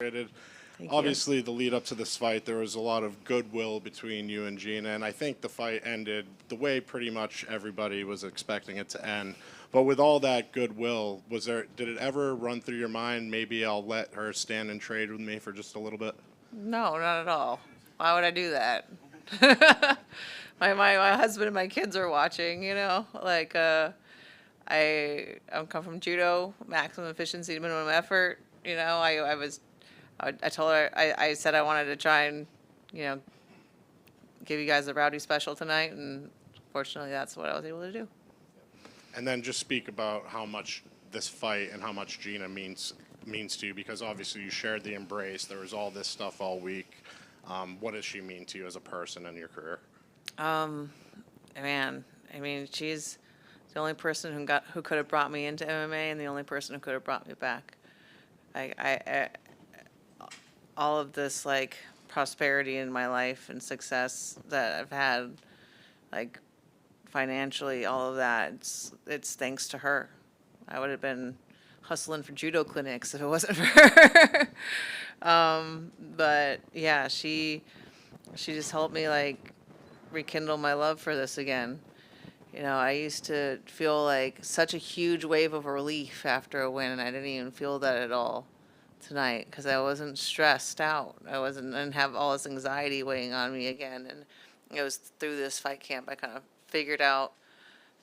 Thank you. Obviously, the lead up to this fight, there was a lot of goodwill between you and Gina, and I think the fight ended the way pretty much everybody was expecting it to end. But with all that goodwill, did it ever run through your mind, maybe I'll let her stand and trade with me for just a little bit? No, not at all. Why would I do that? My husband and my kids are watching, like I come from judo, maximum efficiency, minimum effort. I told her, I said I wanted to try and, you know, give you guys the rowdy special tonight, and fortunately that's what I was able to do. And then just speak about how much this fight and how much Gina means to you, because obviously you shared the embrace. There was all this stuff all week. What does she mean to you as a person in your career? Man, I mean, she's the only person who could have brought me into MMA, and the only person who could have brought me back. I all of this like prosperity in my life and success that I've had, like financially, all of that, it's thanks to her. I would have been hustling for judo clinics if it wasn't for her. But yeah, she just helped me like rekindle my love for this again. I used to feel like such a huge wave of relief after a win, and I didn't even feel that at all tonight because I wasn't stressed out. I didn't have all this anxiety weighing on me again. And it was through this fight camp I kind of figured out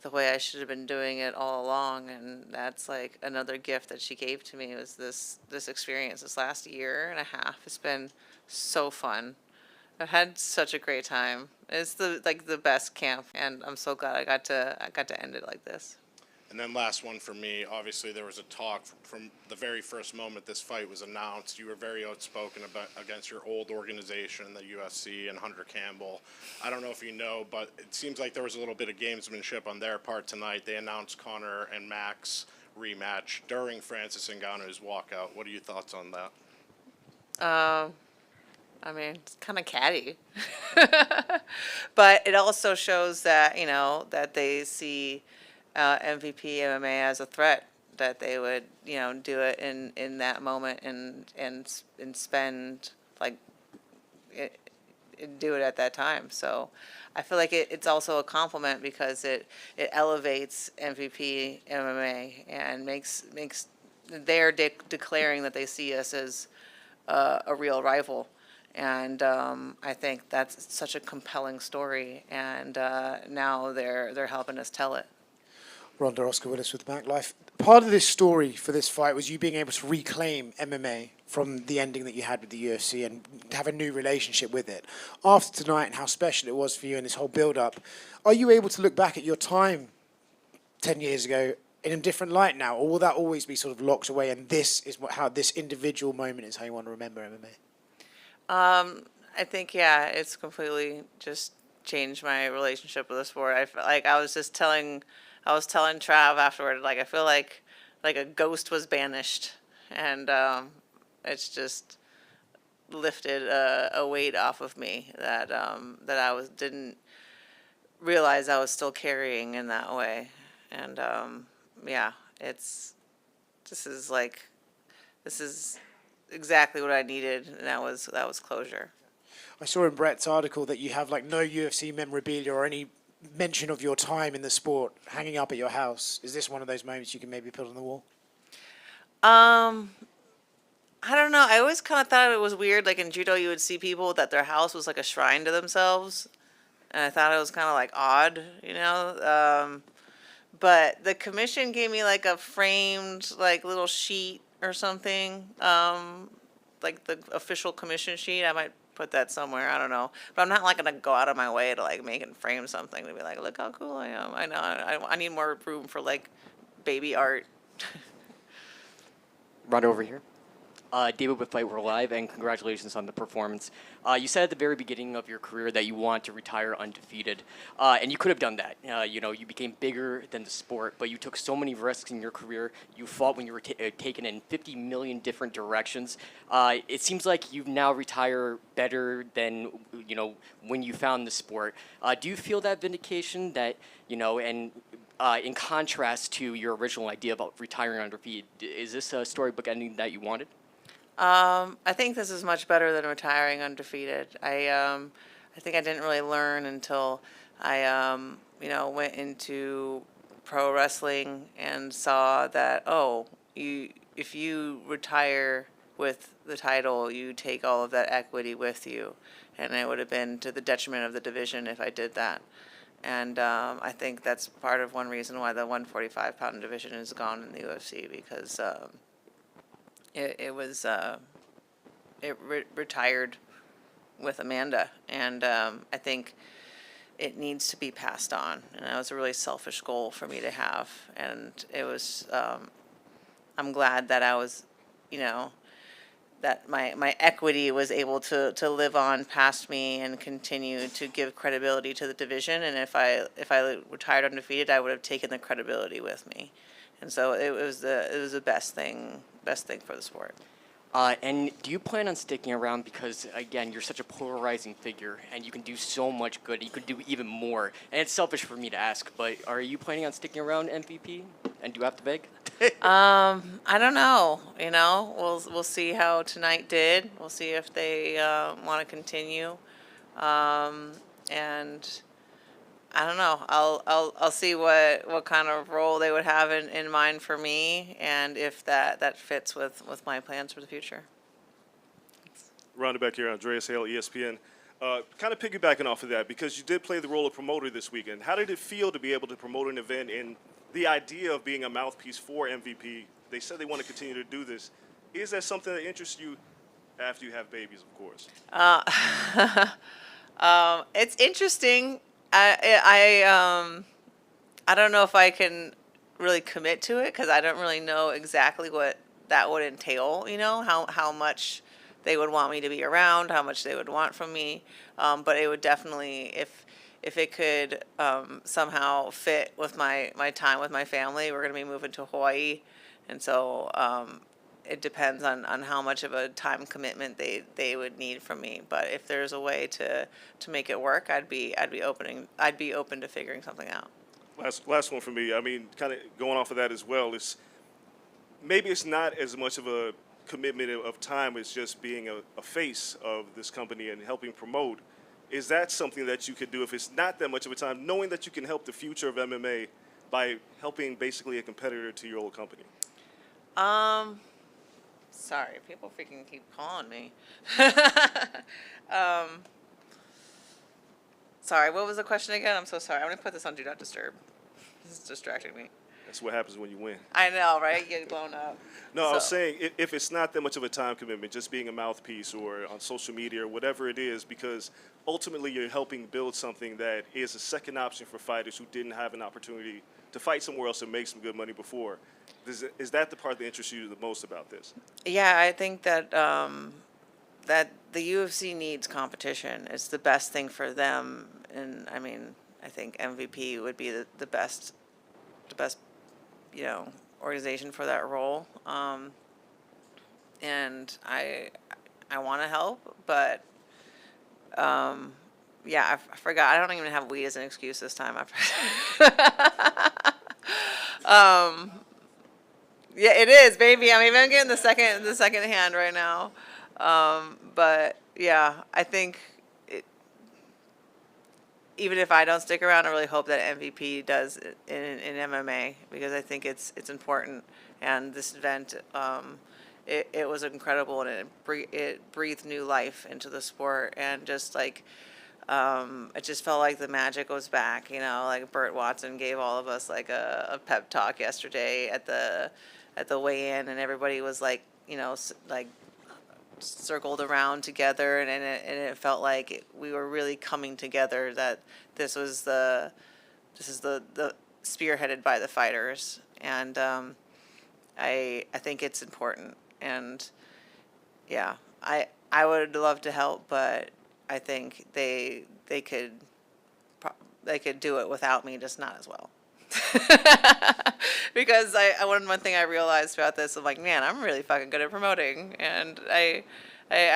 the way I should have been doing it all along. And that's like another gift that she gave to me was this experience, this last year and a half. It's been so fun. I've had such a great time. It's the best camp, and I'm so glad I got to end it like this. And then last one for me, obviously there was a talk from the very first moment this fight was announced. You were very outspoken against your old organization, the UFC, and Hunter Campbell. I don't know if you know, but it seems like there was a little bit of gamesmanship on their part tonight. They announced Conor and Max rematch during Francis Ngannou's walkout. What are your thoughts on that? I mean, it's kind of catty. But it also shows that, that they see MVP MMA as a threat, that they would, do it in that moment and spend, like, do it at that time. So I feel like it's also a compliment because it elevates MVP MMA and makes they're declaring that they see us as a real rival. And I think that's such a compelling story, and now they're helping us tell it. Ronda Oscar Willis with MacLife. Part of this story for this fight was you being able to reclaim MMA from the ending that you had with the UFC and have a new relationship with it. After tonight and how special it was for you and this whole build-up, are you able to look back at your time 10 years ago in a different light now, or will that always be sort of locked away and this is how this individual moment is how you want to remember MMA? I think, yeah, it's completely just changed my relationship with the sport. I feel like I was telling Trav afterward, like I feel like a ghost was banished, and it's just lifted a weight off of me that I didn't realize I was still carrying in that way. And yeah, this is exactly what I needed, and that was closure. I saw in Brett's article that you have like no UFC memorabilia or any mention of your time in the sport hanging up at your house. Is this one of those moments you can maybe put on the wall? I don't know. I always kind of thought it was weird. Like in judo, you would see people that their house was like a shrine to themselves, and I thought it was kind of like odd, But the commission gave me like a framed like little sheet or something, like the official commission sheet. I might put that somewhere. I don't know, but I'm not like gonna go out of my way to like make and frame something to be like, look how cool I am. I know I need more room for like baby art. Right over here. David with Fight We're Live, and congratulations on the performance. You said at the very beginning of your career that you want to retire undefeated, and you could have done that. You became bigger than the sport, but you took so many risks in your career. You fought when you were taken in 50 million different directions. It seems like you now retire better than when you found the sport. Do you feel that vindication that and in contrast to your original idea about retiring undefeated, is this a storybook ending that you wanted? I think this is much better than retiring undefeated. I think I didn't really learn until I, went into pro wrestling and saw that, oh, if you retire with the title, you take all of that equity with you, and it would have been to the detriment of the division if I did that. And I think that's part of one reason why the 145-pound division is gone in the UFC, because it retired with Amanda, and I think it needs to be passed on, and that was a really selfish goal for me to have, and it was. I'm glad that I was, that my equity was able to live on past me and continue to give credibility to the division. And if I retired undefeated, I would have taken the credibility with me, and so it was the best thing for the sport. And do you plan on sticking around because, again, you're such a polarizing figure and you can do so much good. You could do even more. And it's selfish for me to ask, but are you planning on sticking around MVP? And do you have to beg? I don't know. We'll see how tonight did. We'll see if they want to continue, and I don't know. I'll see what kind of role they would have in mind for me, and if that fits with my plans for the future. Ronda back here, Andreas Hale, ESPN. Kind of piggybacking off of that, because you did play the role of promoter this weekend. How did it feel to be able to promote an event and the idea of being a mouthpiece for MVP? They said they want to continue to do this. Is that something that interests you after you have babies, of course? It's interesting. I don't know if I can really commit to it because I don't really know exactly what that would entail. How much they would want me to be around, how much they would want from me. But it would definitely, if it could somehow fit with my time with my family. We're going to be moving to Hawaii, and so it depends on how much of a time commitment they would need from me. But if there's a way to make it work, I'd be open to figuring something out. Last one for me. I mean, kind of going off of that as well, is maybe it's not as much of a commitment of time as just being a face of this company and helping promote. Is that something that you could do if it's not that much of a time, knowing that you can help the future of MMA by helping basically a competitor to your old company? Sorry, people freaking keep calling me. Sorry, what was the question again? I'm so sorry. I'm going to put this on Do Not Disturb. This is distracting me. That's what happens when you win. I know, right? You get blown up. No, I was saying if it's not that much of a time commitment, just being a mouthpiece or on social media or whatever it is, because ultimately you're helping build something that is a second option for fighters who didn't have an opportunity to fight somewhere else and make some good money before. Is that the part that interests you the most about this? Yeah, I think that that the UFC needs competition. It's the best thing for them, and I mean, I think MVP would be the best, organization for that role. And I want to help, but yeah, I forgot. I don't even have weed as an excuse this time. Yeah, it is, baby. I'm even getting the second hand right now. But yeah, I think even if I don't stick around, I really hope that MVP does in MMA, because I think it's important. And this event, it was incredible, and it breathed new life into the sport, and just like it just felt like the magic was back. Like Burt Watson gave all of us like a pep talk yesterday at the weigh-in, and everybody was like like circled around together, and it felt like we were really coming together, that this is the spearheaded by the fighters, and I think it's important, and yeah, I would love to help, but I think they could do it without me, just not as well. Because one thing I realized throughout this, I'm like, man, I'm really fucking good at promoting, and I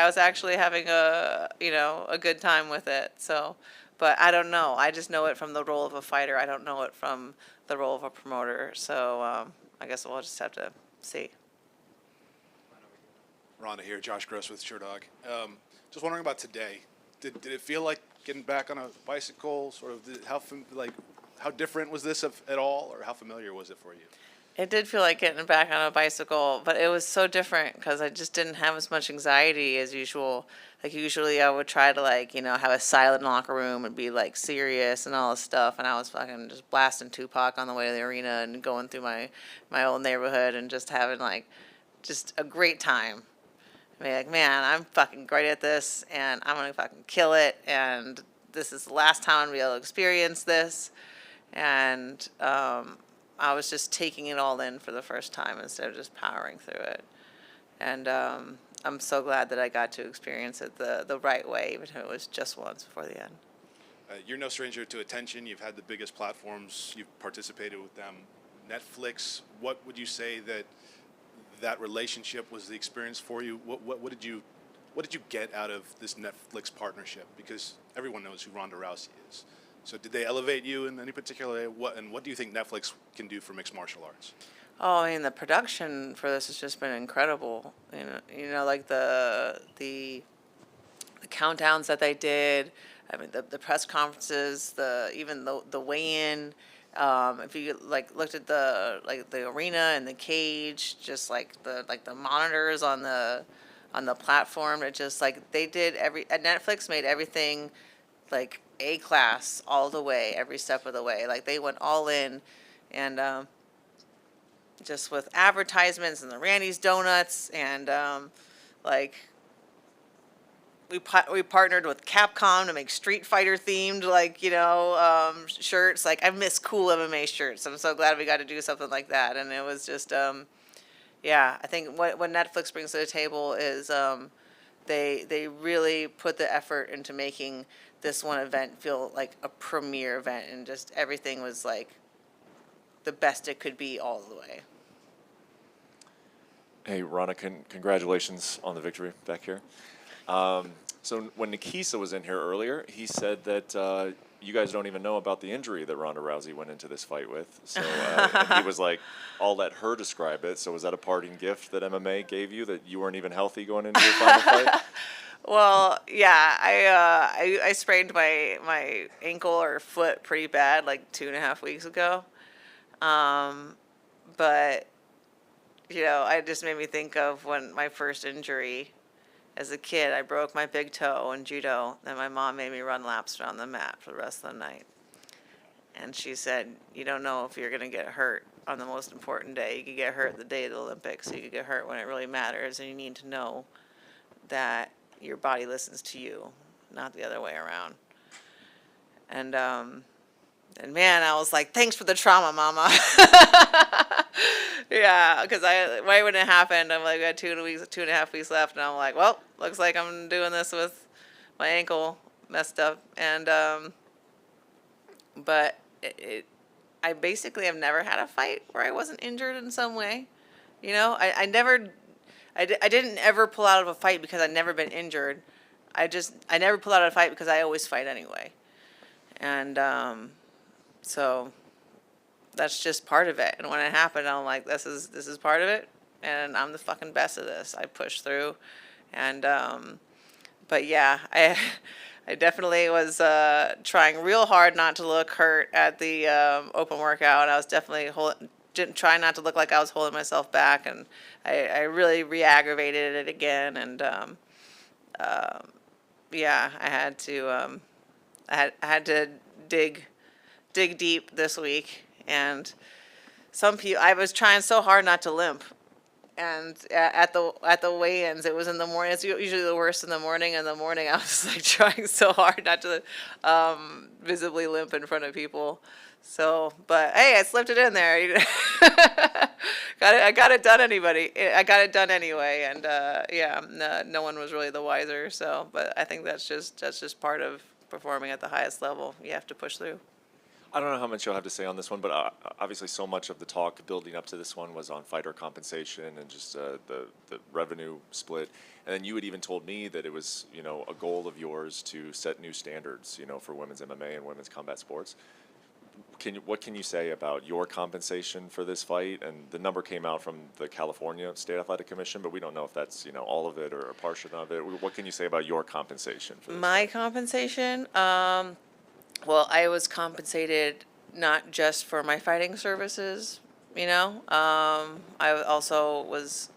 was actually having a good time with it. So, but I don't know. I just know it from the role of a fighter. I don't know it from the role of a promoter. So I guess we'll just have to see. Ronda here, Josh Gross with SureDog. Just wondering about today. Did it feel like getting back on a bicycle? Sort of how different was this at all, or how familiar was it for you? It did feel like getting back on a bicycle, but it was so different because I just didn't have as much anxiety as usual. Like usually I would try to have a silent locker room and be like serious and all this stuff, and I was fucking just blasting Tupac on the way to the arena and going through my old neighborhood and just having just a great time. I mean, like, man, I'm fucking great at this and I'm gonna fucking kill it, and this is the last time I'm gonna be able to experience this. And I was just taking it all in for the first time instead of just powering through it. And I'm so glad that I got to experience it the right way, even if it was just once before the end. You're no stranger to attention. You've had the biggest platforms. You've participated with them. Netflix, what would you say that relationship was the experience for you? What did you get out of this Netflix partnership? Because everyone knows who Ronda Rousey is. So did they elevate you in any particular way? What do you think Netflix can do for mixed martial arts? Oh, I mean, the production for this has just been incredible. Like the countdowns that they did. I mean, the press conferences, even the weigh-in. If you looked at the arena and the cage, just the monitors on the platform, it just they did Netflix made everything like A-class all the way, every step of the way. Like they went all in, and just with advertisements and the Randy's Donuts, and we partnered with Capcom to make Street Fighter themed shirts. Like I miss cool MMA shirts. I'm so glad we got to do something like that, and it was just I think what Netflix brings to the table is they really put the effort into making this one event feel like a premier event, and just everything was like the best it could be all the way. Hey, Rana, congratulations on the victory back here. So when Nikisa was in here earlier, he said that you guys don't even know about the injury that Ronda Rousey went into this fight with. So and he was like, I'll let her describe it. So was that a parting gift that MMA gave you, that you weren't even healthy going into your final fight? Well, yeah, I sprained my ankle or foot pretty bad 2.5 weeks ago. But it just made me think of when my first injury as a kid. I broke my big toe in judo, and my mom made me run laps around the mat for the rest of the night. And she said, you don't know if you're going to get hurt on the most important day. You could get hurt the day of the Olympics. You could get hurt when it really matters, and you need to know that your body listens to you, not the other way around. And man, I was like, thanks for the trauma, mama. Yeah, because right when it happened, I'm like, I had 2.5 weeks left, and I'm like, well, looks like I'm doing this with my ankle messed up. And but I basically have never had a fight where I wasn't injured in some way. I didn't ever pull out of a fight because I'd never been injured. I never pull out of a fight because I always fight anyway. And so that's just part of it. And when it happened, I'm like, this is part of it, and I'm the fucking best at this. I pushed through, and but yeah, I definitely was trying real hard not to look hurt at the open workout. I was definitely trying not to look like I was holding myself back, and I really re-aggravated it again. And yeah, I had to dig deep this week. And I was trying so hard not to limp. And at the weigh-ins, it was in the morning. It's usually the worst in the morning. In the morning, I was trying so hard not to visibly limp in front of people. So, but hey, I slipped it in there. I got it done. I got it done anyway. And yeah, no one was really the wiser. So, but I think that's just part of performing at the highest level. You have to push through. I don't know how much you'll have to say on this one, but obviously so much of the talk building up to this one was on fighter compensation and just the revenue split. And then you had even told me that it was, a goal of yours to set new standards, for women's MMA and women's combat sports. what can you say about your compensation for this fight? And the number came out from the California State Athletic Commission, but we don't know if that's all of it or a portion of it. What can you say about your compensation for this? My compensation, well, I was compensated not just for my fighting services, I also was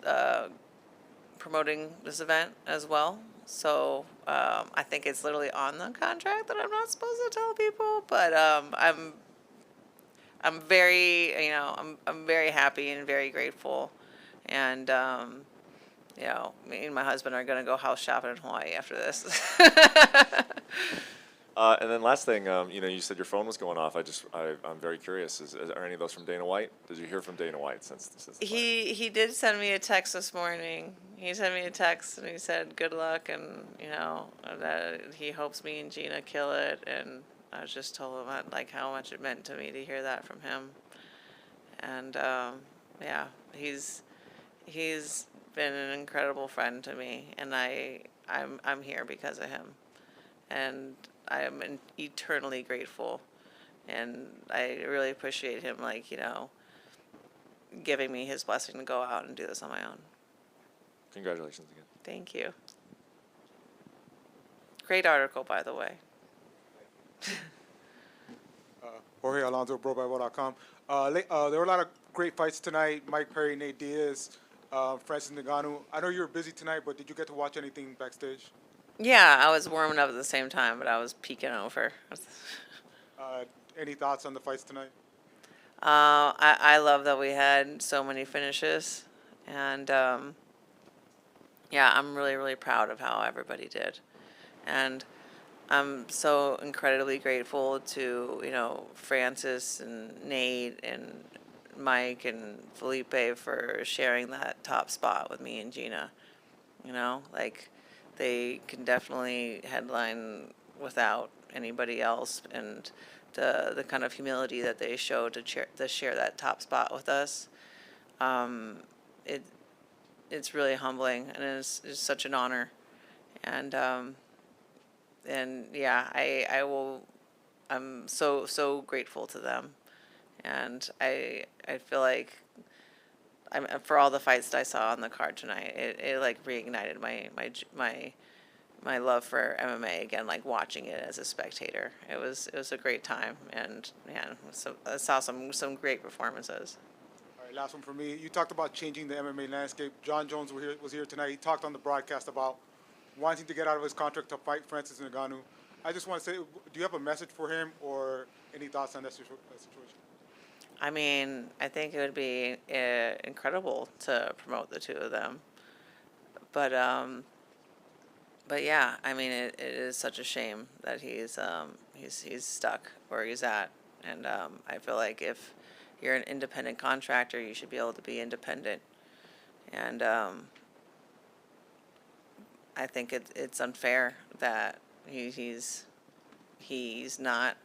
promoting this event as well. So I think it's literally on the contract that I'm not supposed to tell people, but I'm very, I'm very happy and very grateful, and me and my husband are gonna go house shopping in Hawaii after this. And then last thing, you said your phone was going off. I'm very curious. Are any of those from Dana White? Did you hear from Dana White since the fight? He did send me a text this morning. He sent me a text and he said good luck, and that he hopes me and Gina kill it. And I just told him how much it meant to me to hear that from him. And yeah, he's been an incredible friend to me, and I'm here because of him, and I am eternally grateful, and I really appreciate him, giving me his blessing to go out and do this on my own. Congratulations again. Thank you. Great article, by the way. Jorge Alonso, BroBible.com. There were a lot of great fights tonight. Mike Perry, Nate Diaz, Francis Ngannou. I know you were busy tonight, but did you get to watch anything backstage? Yeah, I was warming up at the same time, but I was peeking over. Any thoughts on the fights tonight? I love that we had so many finishes, and yeah, I'm really, really proud of how everybody did, and I'm so incredibly grateful to Francis and Nate and Mike and Felipe for sharing that top spot with me and Gina. They can definitely headline without anybody else, and the kind of humility that they show to share that top spot with us, it's really humbling, and it's such an honor, and yeah, I'm so grateful to them, and I feel like for all the fights that I saw on the card tonight, it reignited my love for MMA again, watching it as a spectator. It was a great time, and man, I saw some great performances. All right, last one for me. You talked about changing the MMA landscape. John Jones was here tonight. He talked on the broadcast about wanting to get out of his contract to fight Francis Ngannou. I just want to say, do you have a message for him or any thoughts on that situation? I mean, I think it would be incredible to promote the two of them, but yeah, I mean, it is such a shame that he's stuck where he's at, and I feel like if you're an independent contractor, you should be able to be independent, and I think it's unfair that he's not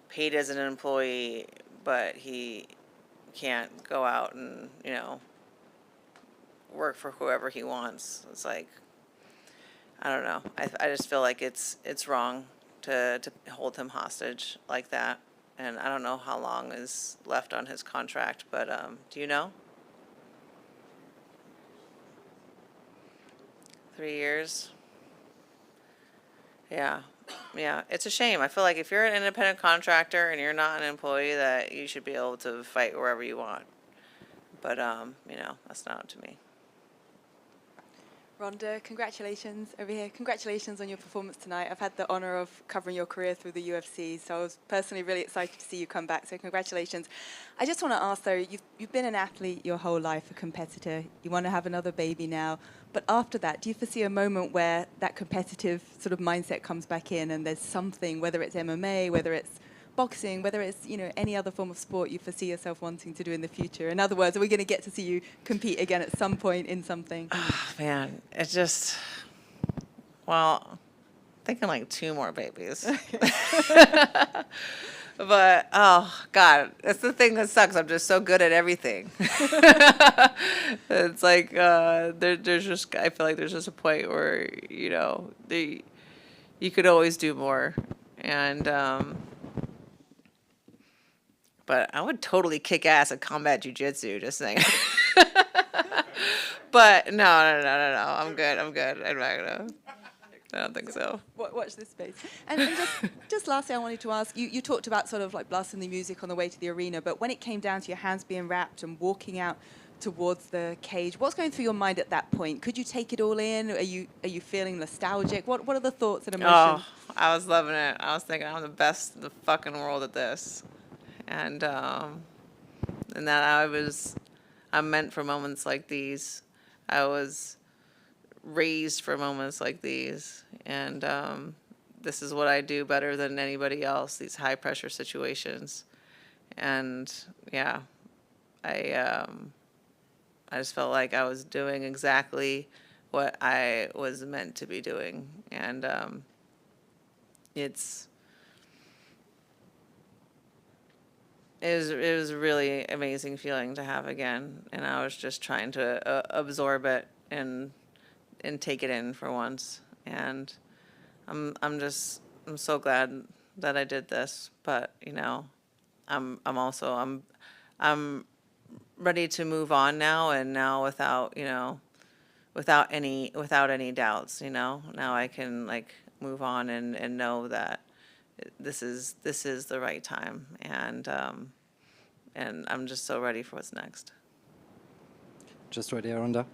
paid as an employee, but he can't go out and work for whoever he wants. It's I don't know. I just feel like it's wrong to hold him hostage like that. And I don't know how long is left on his contract, but do you know? 3 years. Yeah, it's a shame. I feel like if you're an independent contractor and you're not an employee, that you should be able to fight wherever you want. But that's not up to me. Ronda, congratulations over here. Congratulations on your performance tonight. I've had the honor of covering your career through the UFC, so I was personally really excited to see you come back, so congratulations. I just want to ask, though, you've been an athlete your whole life, a competitor. You want to have another baby now, but after that, do you foresee a moment where that competitive sort of mindset comes back in and there's something, whether it's MMA, whether it's boxing, whether it's any other form of sport you foresee yourself wanting to do in the future? In other words, are we going to get to see you compete again at some point in something? Oh, man, it's just, well, thinking 2 more babies. But oh God, that's the thing that sucks. I'm just so good at everything. It's there's just, I feel like there's just a point where you could always do more, and but I would totally kick ass at combat jujitsu. Just saying. But no. I'm good. I'm not gonna. I don't think so. Watch this space. And just lastly, I wanted to ask, you talked about sort of like blasting the music on the way to the arena, but when it came down to your hands being wrapped and walking out towards the cage, what's going through your mind at that point? Could you take it all in? Are you feeling nostalgic? What are the thoughts and emotions? Oh, I was loving it. I was thinking I'm the best in the fucking world at this, and that I'm meant for moments like these. I was raised for moments like these, and this is what I do better than anybody else, these high pressure situations. And yeah, I just felt like I was doing exactly what I was meant to be doing, and it was a really amazing feeling to have again, and I was just trying to absorb it and take it in for once. And I'm so glad that I did this, but I'm also ready to move on now, and now without any doubts, now I can like move on and know that this is the right time, and I'm just so ready for what's next. Just right here, Ronda.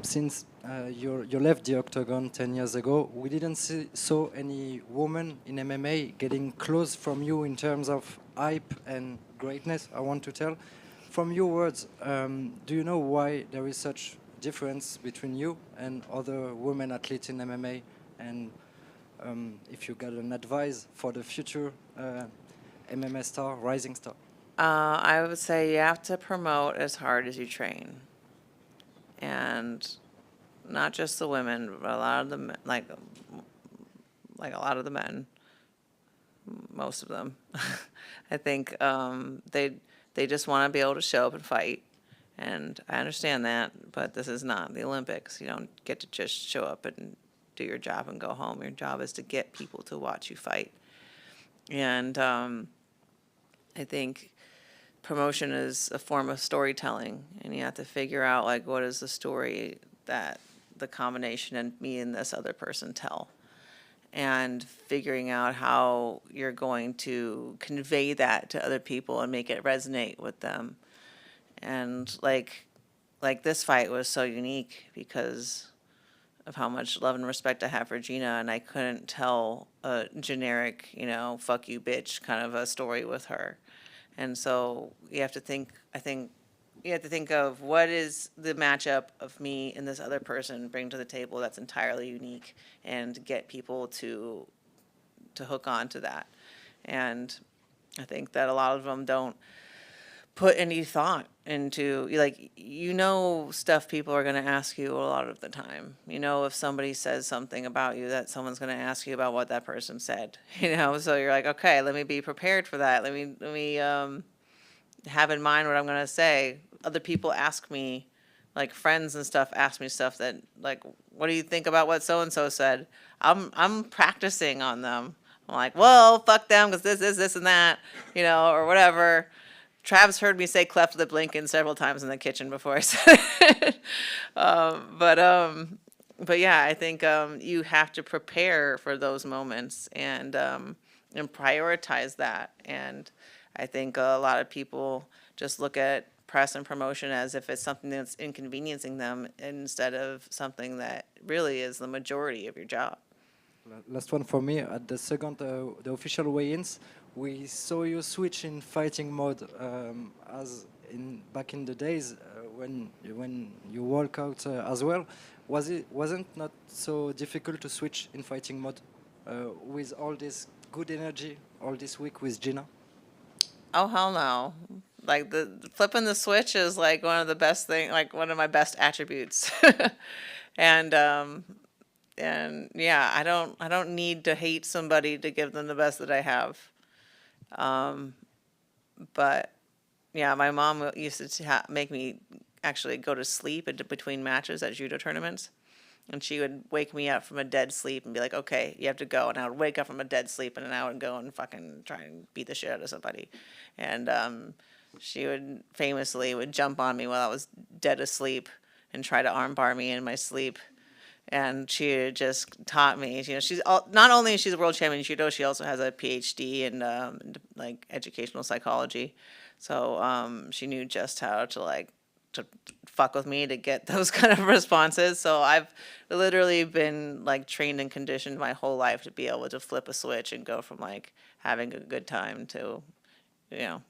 Since you left the octagon 10 years ago, we didn't saw any woman in MMA getting close from you in terms of hype and greatness, I want to tell. From your words, do you know why there is such difference between you and other women athletes in MMA? And if you got an advice for the future MMA star, rising star? I would say you have to promote as hard as you train. And not just the women, but a lot of the men, like a lot of the men, most of them. I think they just want to be able to show up and fight, and I understand that. But this is not the Olympics. You don't get to just show up and do your job and go home. Your job is to get people to watch you fight, and I think promotion is a form of storytelling, and you have to figure out like what is the story that the combination and me and this other person tell, and figuring out how you're going to convey that to other people and make it resonate with them. And like this fight was so unique because of how much love and respect I have for Gina, and I couldn't tell a generic, fuck you bitch kind of a story with her. And so you have to think, I think you have to think of what is the matchup of me and this other person bring to the table that's entirely unique, and get people to hook on to that. And I think that a lot of them don't put any thought into, like, stuff people are going to ask you a lot of the time. If somebody says something about you, that someone's going to ask you about what that person said, so you're like, okay, let me be prepared for that. Let me have in mind what I'm going to say. Other people ask me, like friends and stuff ask me stuff that, like, what do you think about what so-and-so said? I'm practicing on them. I'm like, well, fuck them, because this, and that, or whatever. Trav's heard me say cleft lip Lincoln several times in the kitchen before I said it. But yeah, I think you have to prepare for those moments, and prioritize that. And I think a lot of people just look at press and promotion as if it's something that's inconveniencing them, instead of something that really is the majority of your job. Last one for me. At the second, the official weigh-ins, we saw you switch in fighting mode, as back in the days when you walk out as well. Wasn't not so difficult to switch in fighting mode with all this good energy all this week with Gina? Oh, hell no. Like, the flipping the switch is like one of the best thing, like one of my best attributes. And yeah, I don't need to hate somebody to give them the best that I have. But yeah, my mom used to make me actually go to sleep between matches at judo tournaments. And she would wake me up from a dead sleep and be like, okay, you have to go. And I would wake up from a dead sleep and then I would go and fucking try and beat the shit out of somebody. And she would famously would jump on me while I was dead asleep and try to armbar me in my sleep. And she just taught me, she's not only is she a world champion in judo, she also has a PhD in like educational psychology. So she knew just how to to fuck with me to get those kind of responses. So I've literally been like trained and conditioned my whole life to be able to flip a switch and go from like having a good time to,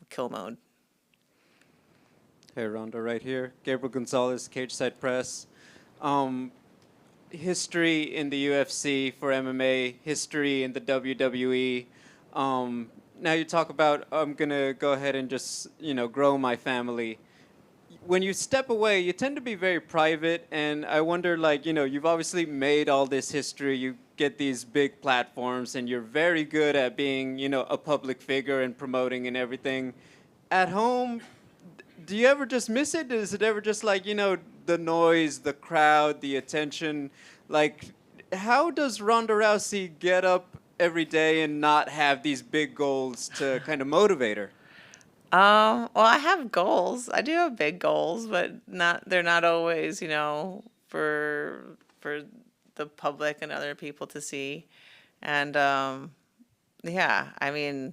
kill mode. Hey, Ronda, right here. Gabriel Gonzalez, Cage Side Press. History in the UFC for MMA, history in the WWE. Now you talk about, I'm going to go ahead and just, grow my family. When you step away, you tend to be very private, and I wonder, you've obviously made all this history, you get these big platforms, and you're very good at being, a public figure and promoting and everything. At home, do you ever just miss it? Is it ever just the noise, the crowd, the attention? How does Ronda Rousey get up every day and not have these big goals to kind of motivate her? Well, I have goals. I do have big goals, but they're not always, for the public and other people to see. And yeah, I mean,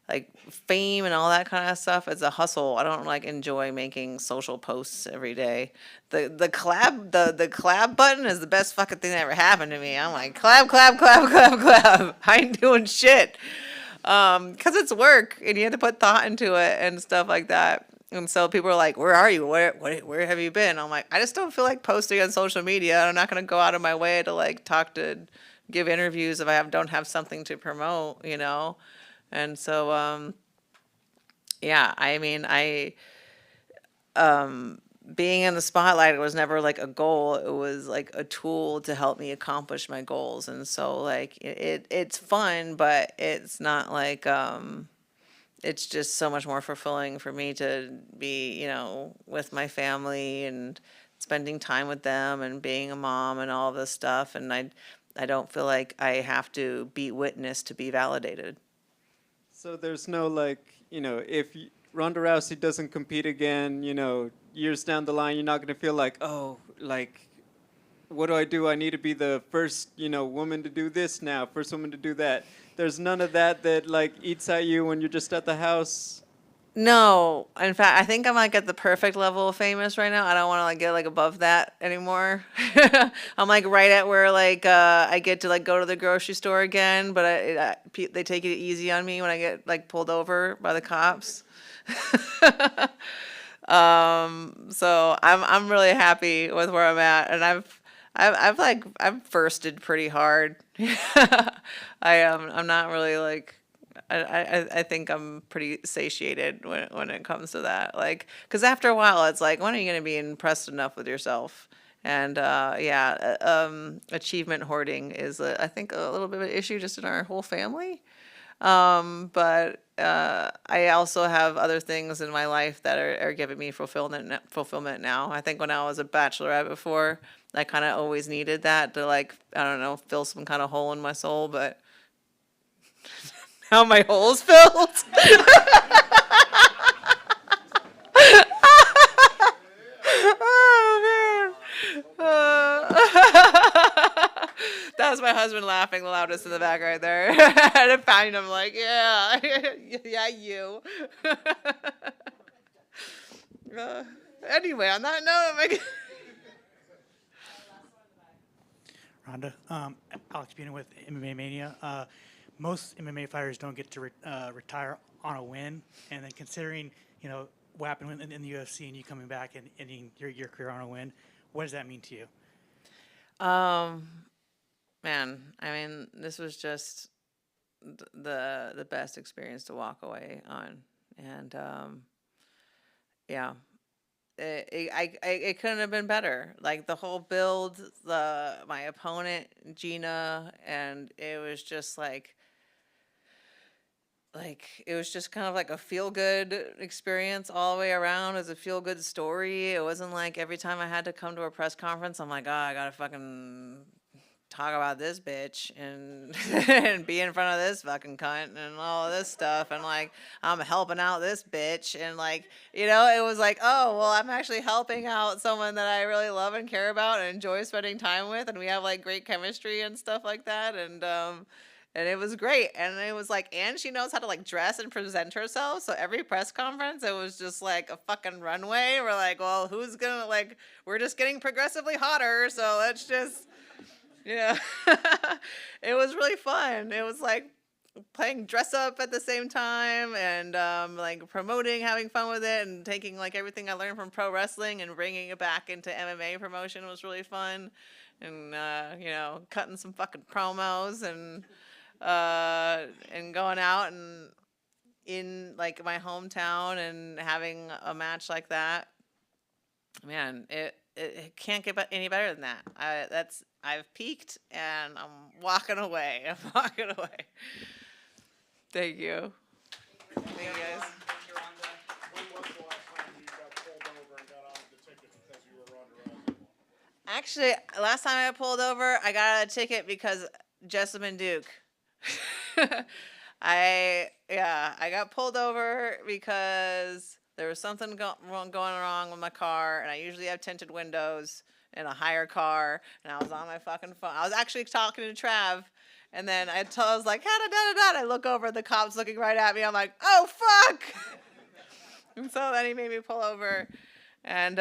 like fame and all that kind of stuff, it's a hustle. I don't enjoy making social posts every day. The collab button is the best fucking thing that ever happened to me. I'm like, collab, collab, collab, collab, collab. I ain't doing shit. Cause it's work and you have to put thought into it and stuff like that. And so people are like, where are you? Where have you been? I'm like, I just don't feel like posting on social media. I'm not going to go out of my way to give interviews if I don't have something to promote, And so, yeah, I mean, being in the spotlight was never a goal. It was a tool to help me accomplish my goals. And so it's fun, but it's not it's just so much more fulfilling for me to be, with my family and spending time with them and being a mom and all this stuff. And I don't feel like I have to be witness to be validated. So there's no if Ronda Rousey doesn't compete again, years down the line, you're not going to feel what do? I need to be the first, woman to do this now, first woman to do that. There's none of that eats at you when you're just at the house. No, in fact, I think I'm at the perfect level of famous right now. I don't want to get above that anymore. I'm right at where I get to go to the grocery store again, but they take it easy on me when I get pulled over by the cops. So I'm really happy with where I'm at, and I've firsted pretty hard. I'm not really I think I'm pretty satiated when it comes to that. Because after a while, it's when are you going to be impressed enough with yourself? And achievement hoarding is, I think, a little bit of an issue just in our whole family. But I also have other things in my life that are giving me fulfillment now. I think when I was a bachelorette before, I kind of always needed that to I don't know, fill some kind of hole in my soul, but now my hole's filled. Oh, man. That was my husband laughing the loudest in the back right there. I had to find him yeah. Yeah, you. Anyway, on that note, Ronda, Alex Buna with MMA Mania. Most MMA fighters don't get to retire on a win, and then considering what happened in the UFC and you coming back and ending your career on a win, what does that mean to you? Man, I mean, this was just the best experience to walk away on, and yeah. It couldn't have been better. The whole build, my opponent Gina, and it was just like it was just kind of like a feel good experience all the way around. It was a feel good story. It wasn't like every time I had to come to a press conference, I'm like, oh, I gotta fucking talk about this bitch and and be in front of this fucking cunt and all of this stuff, and like I'm helping out this bitch, and like, you know, it was like, oh well, I'm actually helping out someone that I really love and care about and enjoy spending time with, and we have like great chemistry and stuff like that, and it was great. And it was like, and she knows how to like dress and present herself. So every press conference, it was just like a fucking runway. We're like, well, who's gonna like, we're just getting progressively hotter. So let's just, yeah. It was really fun. It was like playing dress up at the same time, and like promoting, having fun with it, and taking like everything I learned from pro wrestling and bringing it back into MMA promotion was really fun. And, you know, cutting some fucking promos and going out and in like my hometown and having a match like that, man, it can't get any better than that. I've peaked and I'm walking away. I'm walking away. Thank you. Thank you guys. When was the last time you got pulled over and got out of the ticket because you were Ronda Rousey? Actually, last time I pulled over, I got a ticket because Jessamine Duke. I got pulled over because there was something going wrong with my car, and I usually have tinted windows in a higher car, and I was on my fucking phone. I was actually talking to Trav, and then I was like, da-da-da-da-da. I look over, the cop's looking right at me. I'm like, oh, fuck! And so then he made me pull over, and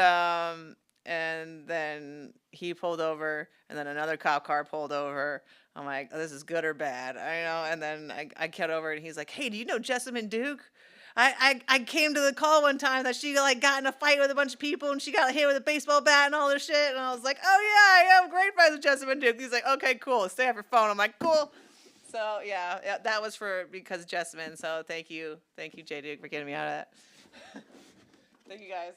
then he pulled over, and then another cop car pulled over. I'm like, oh, this is good or bad, I know. And then I cut over, and he's like, hey, do you know Jessamine Duke? I came to the call one time that she like got in a fight with a bunch of people, and she got hit with a baseball bat and all this shit. And I was like, oh yeah, I'm great friends with Jessamine Duke. He's like, okay, cool, stay off your phone. I'm like, cool. So yeah, that was because of Jessamine. So thank you, J Duke, for getting me out of that. Thank you guys.